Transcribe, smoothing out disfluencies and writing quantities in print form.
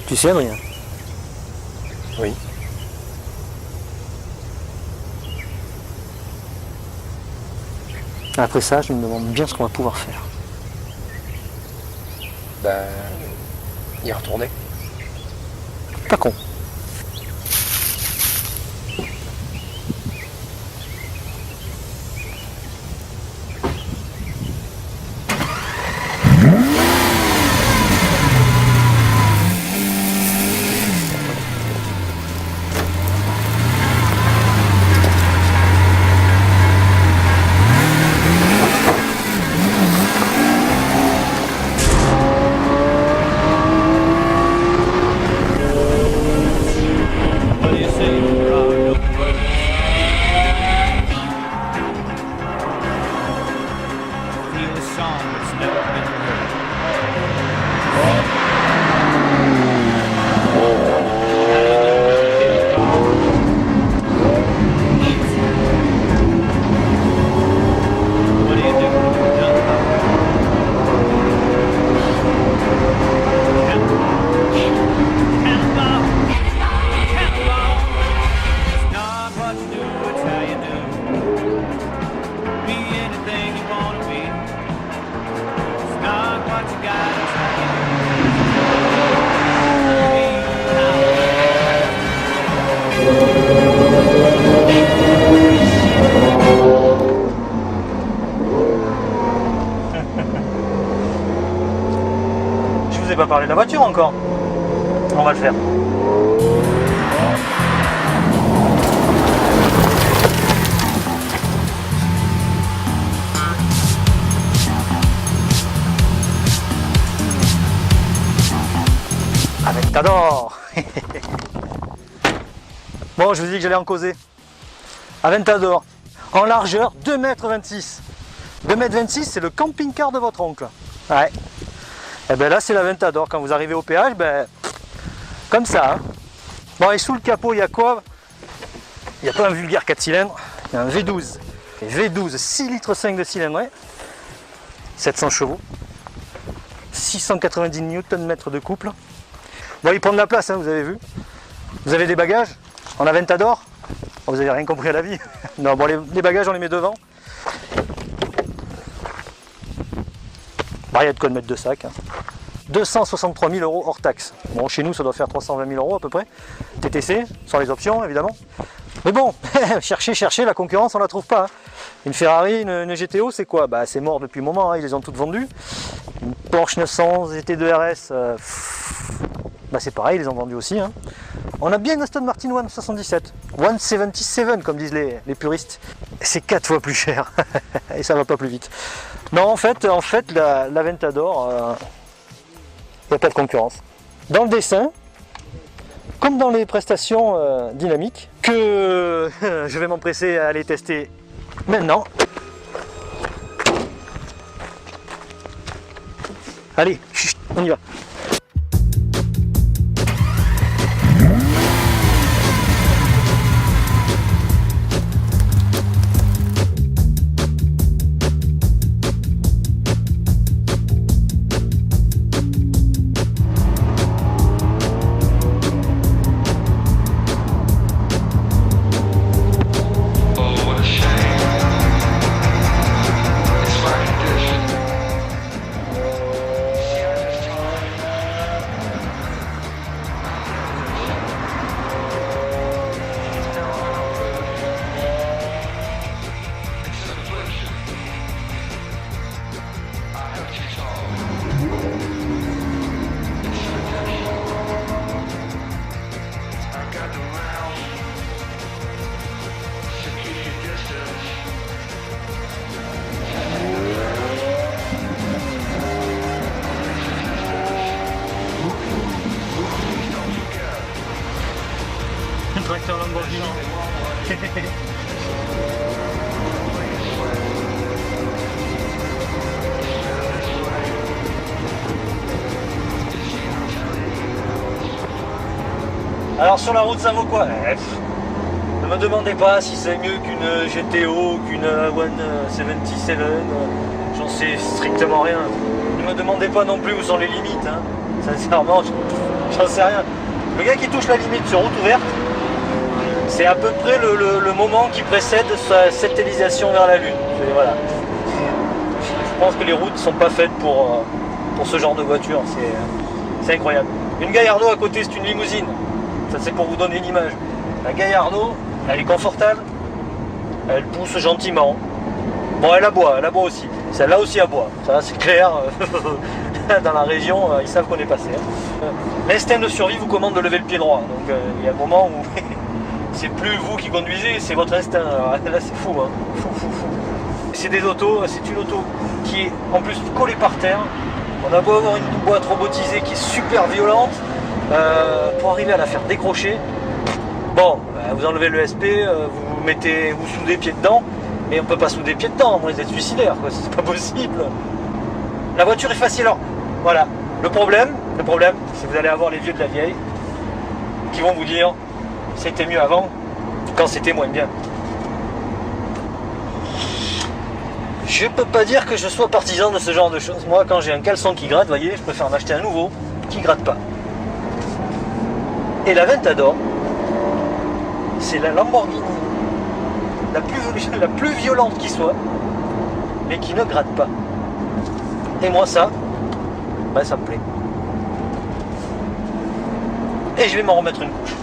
Tu sais, Adrien? Oui. Après ça, je me demande bien ce qu'on va pouvoir faire. Ben, y retourner. Pas con. Je vous ai pas parlé de la voiture encore. On va le faire. Aventador. Bon, je vous ai dit que j'allais en causer. Aventador. En largeur, 2,26 m. 2,26 m, c'est le camping-car de votre oncle. Ouais. Et ben là, c'est l'Aventador. Quand vous arrivez au péage, ben, comme ça. Hein. Bon, et sous le capot, il y a quoi? Il n'y a pas un vulgaire 4 cylindres, il y a un V12. Et V12, 6,5 litres de cylindrée, 700 chevaux, 690 Nm de couple. Bon, il prend de la place, hein, vous avez vu. Vous avez des bagages en Aventador. Oh, vous n'avez rien compris à la vie. Non, bon, les bagages, on les met devant. Bah, il y a de quoi de mettre deux sacs. Hein. 263 000 € hors taxe. Bon, chez nous, ça doit faire 320 000 € à peu près. TTC, sans les options, évidemment. Mais bon, cherchez, la concurrence, on la trouve pas. Hein. Une Ferrari, une GTO, c'est quoi? Bah, c'est mort depuis un moment, hein, ils les ont toutes vendues. Une Porsche 911 GT2 RS, bah, c'est pareil, ils les ont vendues aussi. Hein. On a bien une Aston Martin 177, 177 comme disent les puristes. C'est 4 fois plus cher et ça va pas plus vite. Non, en fait l'Aventador, il n'y a pas de concurrence. Dans le dessin, comme dans les prestations dynamiques, que je vais m'empresser à aller tester maintenant. Allez, chut, on y va. Tracteur Lamborghini. Alors sur la route ça vaut quoi? Ne me demandez pas si c'est mieux qu'une GTO, qu'une 177, j'en sais strictement rien. Ne me demandez pas non plus où sont les limites. Hein. Sincèrement, J'en sais rien. Le gars qui touche la limite sur route ouverte, c'est à peu près le moment qui précède sa satellisation vers la Lune. Voilà. Je pense que les routes ne sont pas faites pour ce genre de voiture. C'est incroyable. Une Gallardo à côté, c'est une limousine. Ça, c'est pour vous donner une image. La Gallardo, elle est confortable. Elle pousse gentiment. Bon, elle aboie aussi. Celle-là aussi aboie. Ça, c'est clair. Dans la région, ils savent qu'on est passé. L'instinct de survie vous commande de lever le pied droit. Donc, il y a un moment où c'est plus vous qui conduisez, c'est votre instinct. Alors, là, c'est fou, hein. Fou. C'est une auto qui est en plus collée par terre. On a beau avoir une boîte robotisée qui est super violente, pour arriver à la faire décrocher. Bon, vous enlevez le SP, vous soudez pied dedans, mais on peut pas souder pied dedans, vous êtes suicidaire, quoi, c'est pas possible. La voiture est facile. Alors, voilà. Le problème, c'est que vous allez avoir les vieux de la vieille qui vont vous dire c'était mieux avant quand c'était moins bien. Je peux pas dire que je sois partisan de ce genre de choses. Moi, quand j'ai un caleçon qui gratte, voyez, je préfère en acheter un nouveau qui gratte pas. Et la Ventador, c'est la Lamborghini la plus violente qui soit, mais qui ne gratte pas. Et moi, ça me plaît. Et je vais m'en remettre une couche.